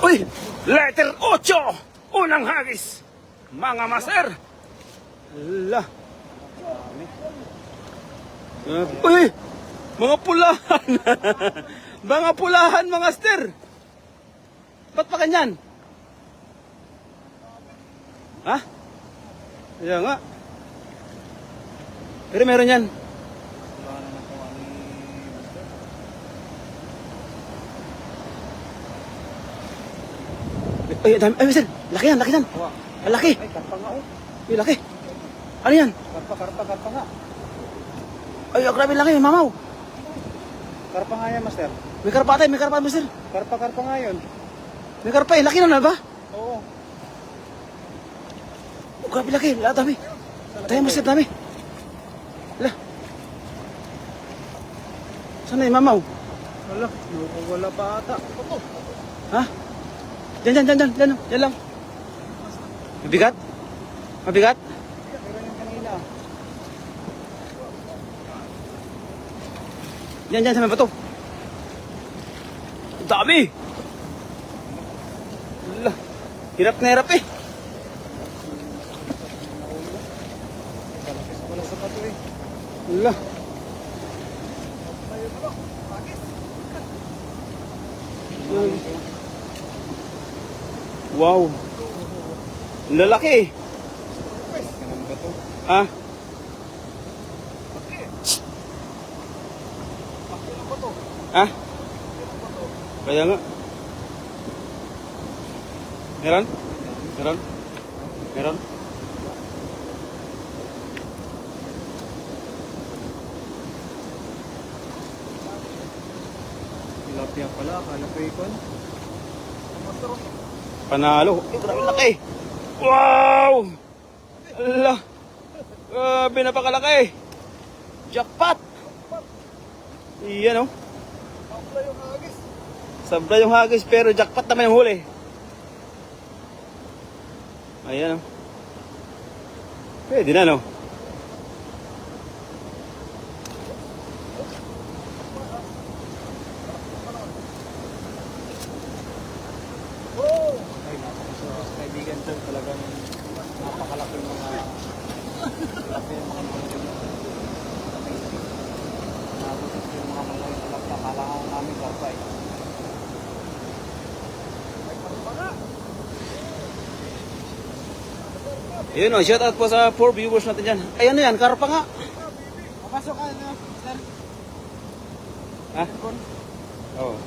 Uy! Letter 8! Unang hagis! Mga master! Ala! Uy! Mga pulahan! Mga pulahan, mga master! Ba't pa kanyan? Ha? Kaya nga. Pero meron yan. Ay, dami. Ay, sir. Laki yan, laki yan. Ang laki. Ay, karpa nga oh. Ay, laki. Ano yan? Karpa nga. Ay, grabe laki. Mamaw. Karpa nga yan, master. May karpa tayo, may karpa, sir. Karpa nga yun. May karpa eh. Laki na ba? Oo. Oh, grabe laki. Dami. Tayo, master, dami. Ala. Saan na yung mamaw? Wala pa ata. Ha? Diyan lang. Mabigat? Mabigat? Pero yung kanina. Diyan sa may bato. Ang dami! Ala. Hirap na hirap eh. Wala sa pato eh. Ala. Wow. Ang lalaki. Ganun ba to? Ah. Ah. Kaya nga. Meron? Meron? Tilapia pala. Akala ko ikon. Panalo. Grabe laki. Wow! Ala. Grabe, napakalaki. Jackpot. Iyan oh. Sabla yung hagis pero jackpot naman yung huli. Ayan oh. Pwede na no. Ay, napakasawas. Kaibigan ko talagang napakalaki mga tilapia yung mga mga nabutot yung mga mga tilapia. Akala ko namin karpa eh. Yun o, shout out po sa 4 viewers natin dyan. Ayan na yan, karpa nga. Papasok ka na, sir. Ha? Oo.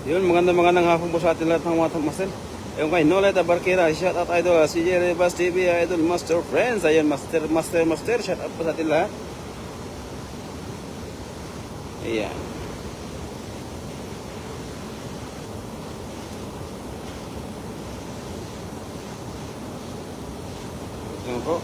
Yun, magandang hapon po sa ating lahat ng mga master. Ayun kay Nolet Abarquera, shout out idol, CJ Rebas TV, idol, master friends. Ayun, master, shout out po sa ating lahat. Ayan. Ayan po.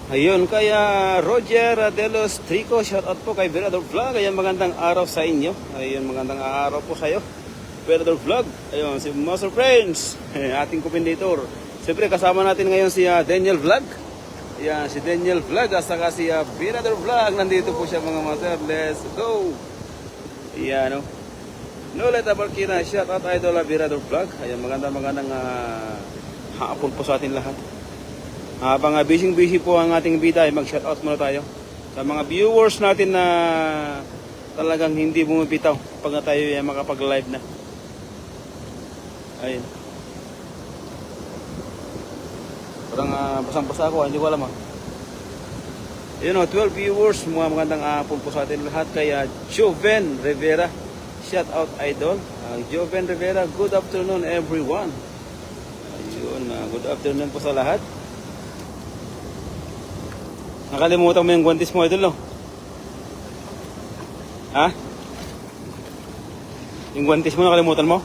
Ayun, kaya Roger Delos Trico, shout out po kay Verador Vlog. Ayun, magandang araw sa inyo. Ayun, magandang araw po sa iyo, Verador Vlog. Ayun, si Master Friends, ating kupinditor. Siyempre, kasama natin ngayon si Daniel Vlog. Ayan, si Daniel Vlog, at saka si Verador Vlog. Nandito po siya mga master. Let's go! Ayan, no. Nolet Abarquera, shout out idol, Verador Vlog. Ayun, magandang hapon po sa atin lahat. Habang busy po ang ating bida, mag-shoutout muna tayo sa mga viewers natin na talagang hindi bumibitaw pag tayo ay makapag-live na. Ayun. Parang basang-basa ako, hindi ko alam. Ayun o, 12 viewers, mga magandang hapon po sa atin lahat. Kaya Joven Rivera, shoutout idol. Joven Rivera, good afternoon everyone. Ayun, good afternoon po sa lahat. Nakalimutan mo yung guwantes mo, idol, no? Ha? Yung guwantes mo, nakalimutan mo?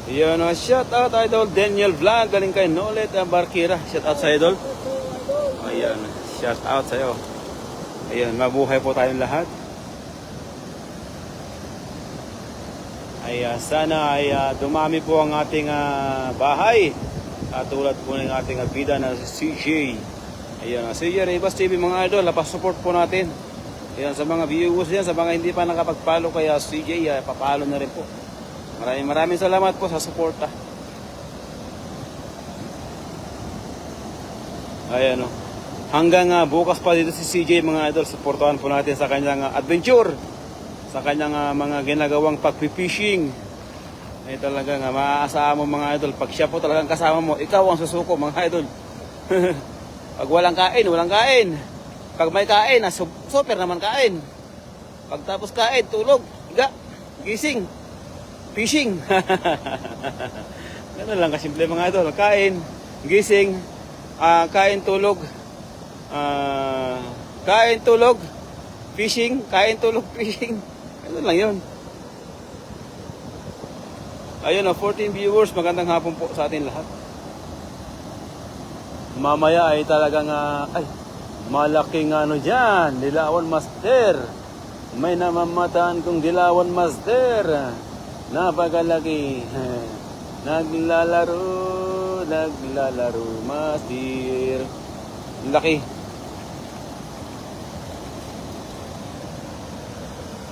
Yun, shout out idol Daniel Vlog, galing kay Nolet Barkira. Shout out sa idol. Ayan, shout out sa'yo. Ayan, mabuhay po tayong lahat. Ay sana ay dumami po ang ating bahay. Tulad po ng ating bida na si CJ. Ayan, CJ Rivas TV mga idol, support po natin. Ayan, sa mga viewers yan, sa mga hindi pa nakapag-follow kaya CJ, papalo na rin po. Maraming salamat po sa suporta. Ayan o. Hanggang bukas pa dito si CJ mga idol, suportahan po natin sa kanyang adventure. Sa kanyang mga ginagawang pagpipishing. Ay talagang maaasahan mo mga idol. Pag siya po talagang kasama mo, ikaw ang susuko mga idol. Pag walang kain, walang kain. Pag may kain, super naman kain. Pag tapos kain, tulog, higa, gising, fishing. Ganun lang kasimple mga idol. Kain, gising, kain, tulog, kain, tulog, fishing, kain, tulog, fishing. Ganun lang yun. Ayun 14 viewers, magandang hapon po sa atin lahat. Mamaya ay talagang, malaking dyan, Dilawan Master. May namamataan kong Dilawan Master. Napakalaki. Naglalaro, Master. Laki.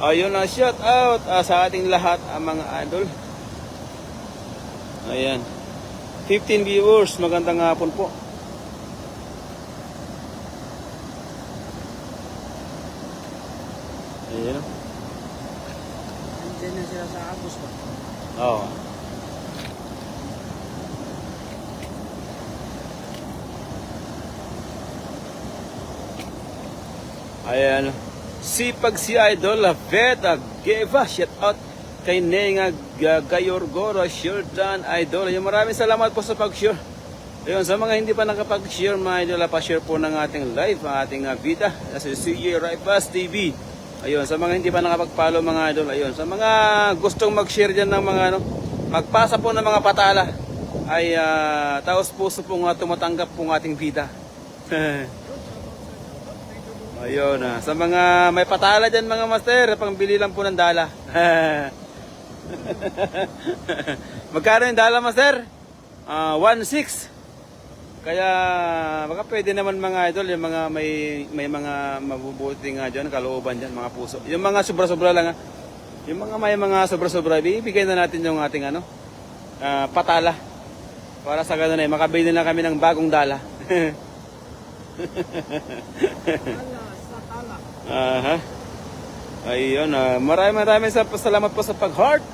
Ayun na, shout out sa ating lahat mga idol. Ayan. 15 viewers, magandang hapon po. Ayan. Nandiyan na sila sa Agos ba? Oo. Ayan. Sipag si idol, Veta Geva, shout out kay Nenga Gayorgoro, sure done idol. Ayun, maraming salamat po sa pag-share. Ayun, sa mga hindi pa nakapag-share mga idol, pa-share po ng ating live, ang ating Vita, sa CJ Rivas TV. Ayun, sa mga hindi pa nakapag-follow mga idol, ayun, sa mga gustong mag-share dyan ng mga magpasa po ng mga patala, ay taos puso pong tumatanggap pong ating Vita. Ayun, sa mga may patala dyan mga master, pangbili lang po ng dala. Magkano yung dala master? 1.6. Kaya baka pwede naman mga idol, yung mga may mga mabubuti nga dyan, kalooban dyan, mga puso. Yung mga sobra-sobra lang, yung mga may mga sobra-sobra, bibigyan na natin yung ating patala. Para sa ganun makabili na kami ng bagong dala. Aha. Ayun, maraming salamat po sa pag-heart.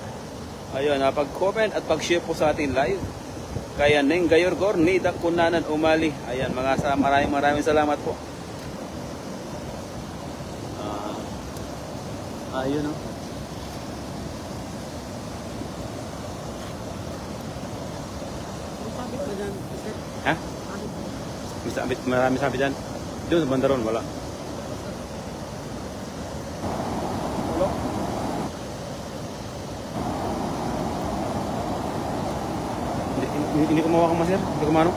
Ayun, pag-comment at pag-share po sa ating live. Kaya Neng Gayorgor, Nida Kunanan Umali. Ayan, maraming salamat po. Ayun o. Ha? Marami sabi dyan. Doon sa bandaron, wala. Hindi ko mawakang master. Hindi ko mano.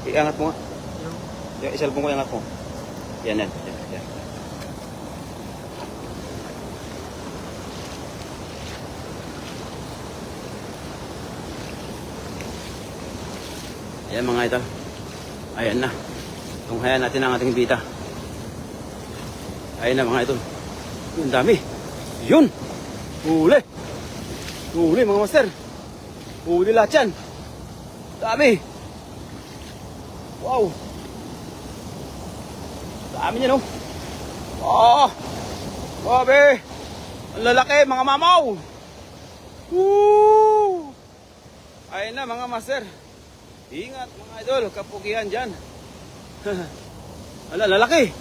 Iangat mo nga. Yung isalpong ko, iangat mo. Yan. Ayan mga idol. Ayan na. Tunghayan natin ang ating bita. Ayan na mga idol. Ang dami. Yun. Huli. Huli mga master. Huli lahat yan. Dami. Wow. Dami niya no. Oh. Grabe. Ang lalaki mga mamaw. Woo. Ayan na mga master. Ingat mga idol, kapugihan dyan. Ala, lalaki.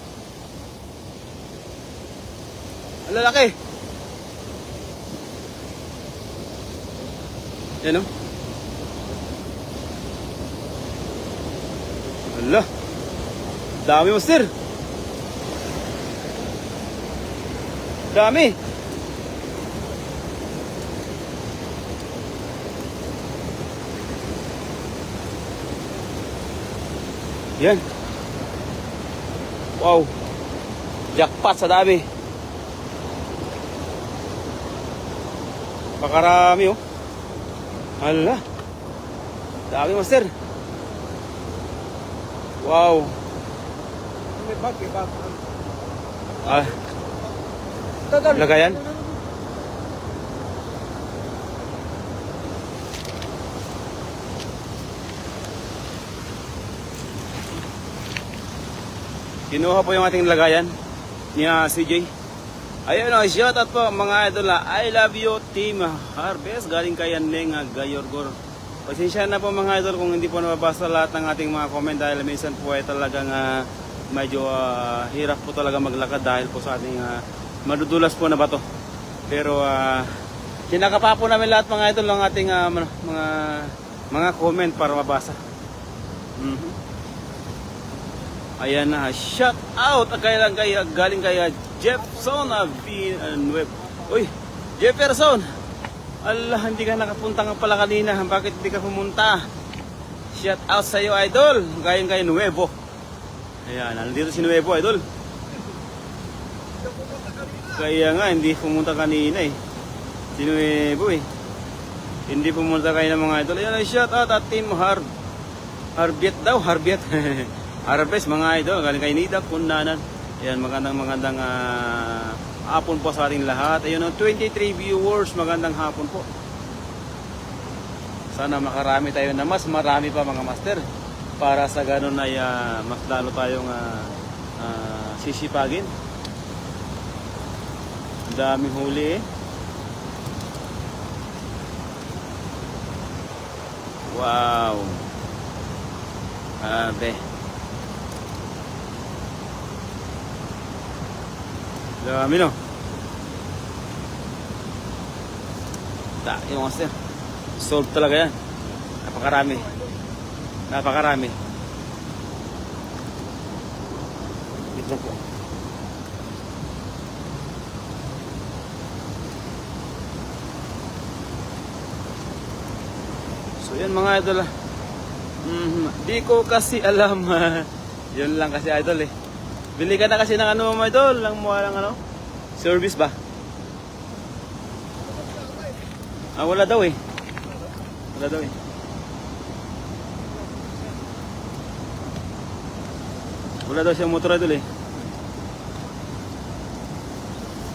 Ang lalaki. Yan o. Ala. Dami master. Dami. Yan. Wow. Jackpot sa dami. Pakarami oh. Hala. Dami master. Wow. May bag, may bag. Ah, lagayan. Kinuha po yung ating lagayan ni CJ. Ayun o, shout out po mga idol. I love you Team Harvest. Galing kay Neng Gayorgor. Pasensya na po mga idol kung hindi po nababasa lahat ng ating mga comment dahil minsan po ay talagang medyo hirap po talaga maglakad dahil po sa ating madudulas po na bato. Pero kinakapa po namin lahat mga idol ng ating mga comment para mabasa. Ayan na, shout out galing kay Jefferson Villanueva. Uy, Jefferson! Allah, hindi ka nakapunta nga pala kanina. Bakit hindi ka pumunta? Shout out sa iyo, idol. Galing kay Nuevo. Ayan, nandito si Nuevo, idol. Kaya nga, hindi pumunta kanina eh. Si Nuevo eh. Hindi pumunta kayo ng mga idol. Ayan, shout out at Team Harbiet daw, Harbiet. Harvest mga idol, galing kay Nida Kundanan. Ayan, magandang hapon po sa ating lahat. Ayun, 23 viewers, magandang hapon po. Sana makarami tayo na mas marami pa mga master. Para sa ganun ay mas lalo tayong sisipagin. Ang daming huli eh. Wow. Abe. Dami no. Yung master. Solve talaga yan. Napakarami. Napakarami. Ito po. So yan mga idol. Di ko kasi alam. Yun lang kasi idol eh. Bili ka na kasi ng ano mga idol, ng mukha ng ano? Service ba? Wala daw eh. Wala daw eh. Wala daw siyang motor idol eh.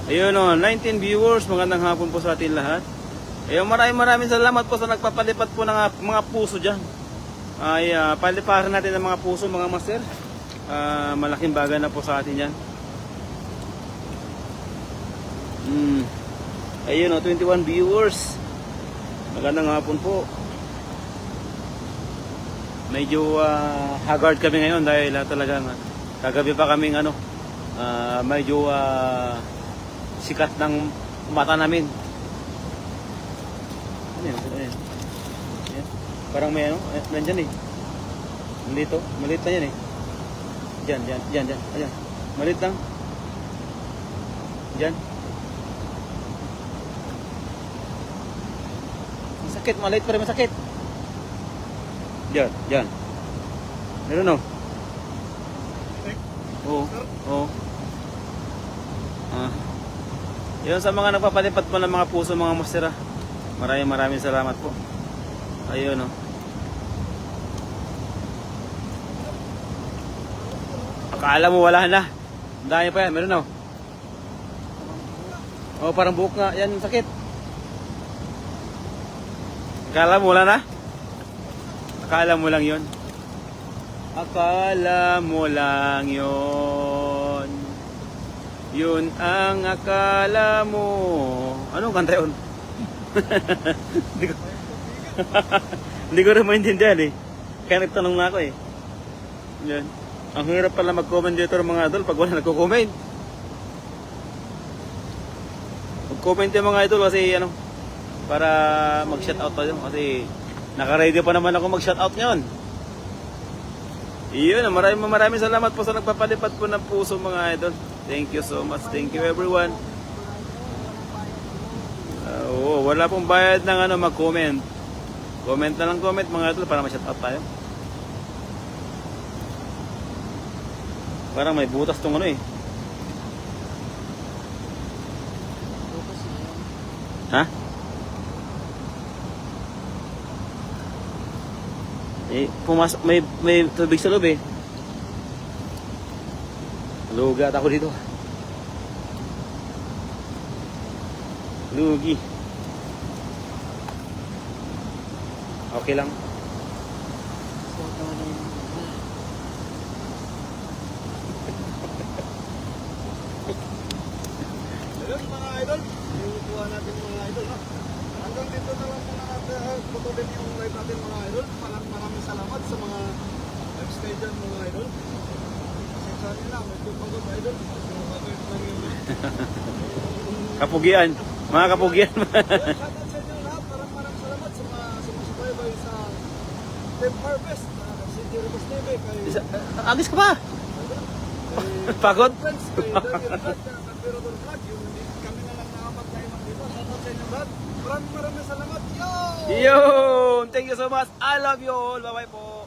Ayun o, 19 viewers, magandang hapon po sa atin lahat. Ayun, maraming salamat po sa nagpapalipat po ng mga puso dyan. Ay, paliparan natin ng mga puso mga master. Malaking bagay na po sa atin yan. Ayun o, 21 viewers. Magandang hapon po. Medyo haggard kami ngayon dahil talagang kagabi pa kaming medyo sikat ng mata namin. Ayan. Parang may nandyan eh. Nandito, maliit na yan eh. Diyan. Ayan. Maliit lang. Diyan. Masakit, maliit pa rin masakit. Diyan. Meron o. Oo. Yun sa mga nagpapalipat po ng mga puso mga master. Maraming salamat po. Ayun o. Akala mo wala na. Dahil pa yan. Meron o. Parang buhok nga. Yan, sakit. Akala mo wala na? Akala mo lang yun. Akala mo lang yun. Yun ang akala mo. Anong kanta yun? Hindi ko rin maintindihan eh. Kaya nagtanong na ako eh. Yan. Ang hirap pala mag-comment dito mga idol pag wala nagko-comment. Mag-comment yung mga idol kasi para mag-shoutout tayo kasi naka-ready pa naman ako mag-shoutout ngayon. Iyon, maraming salamat po sa nagpapalipat po ng puso mga idol. Thank you so much. Thank you everyone. Wala pong bayad ng mag-comment. Comment na lang comment mga idol para ma-shoutout tayo. Parang may butas tong ano eh. Bukas na yan. Ha? Eh, pumasok, may tubig sa loob eh. Lugat ako dito. Lugi. Okay lang. Suot naman na yung Ayun mga idol, iutuhan natin mga idol. No? Hanggang dito na lang mga putulin yung live natin mga idol. Maraming salamat sa mga live stay dyan mga idol. Pasensya nila, medyo pagod idol. Kasi mababait lang yun. Kapugian. Mga kapugian. Shoutout sa inyo lahat. Maraming salamat sa mga sumusubaybay sa Team Harvest. Si Jeremy Steve, kay Agis ka pa. Pagod? friends, kay Daniel Vlog, Admirador Vlog. Yung kami na lang nakapat na iman dito. Shoutout sa inyo lahat. Maraming salamat. Yo! Yo! Thank you so much. I love you all. Bye-bye po.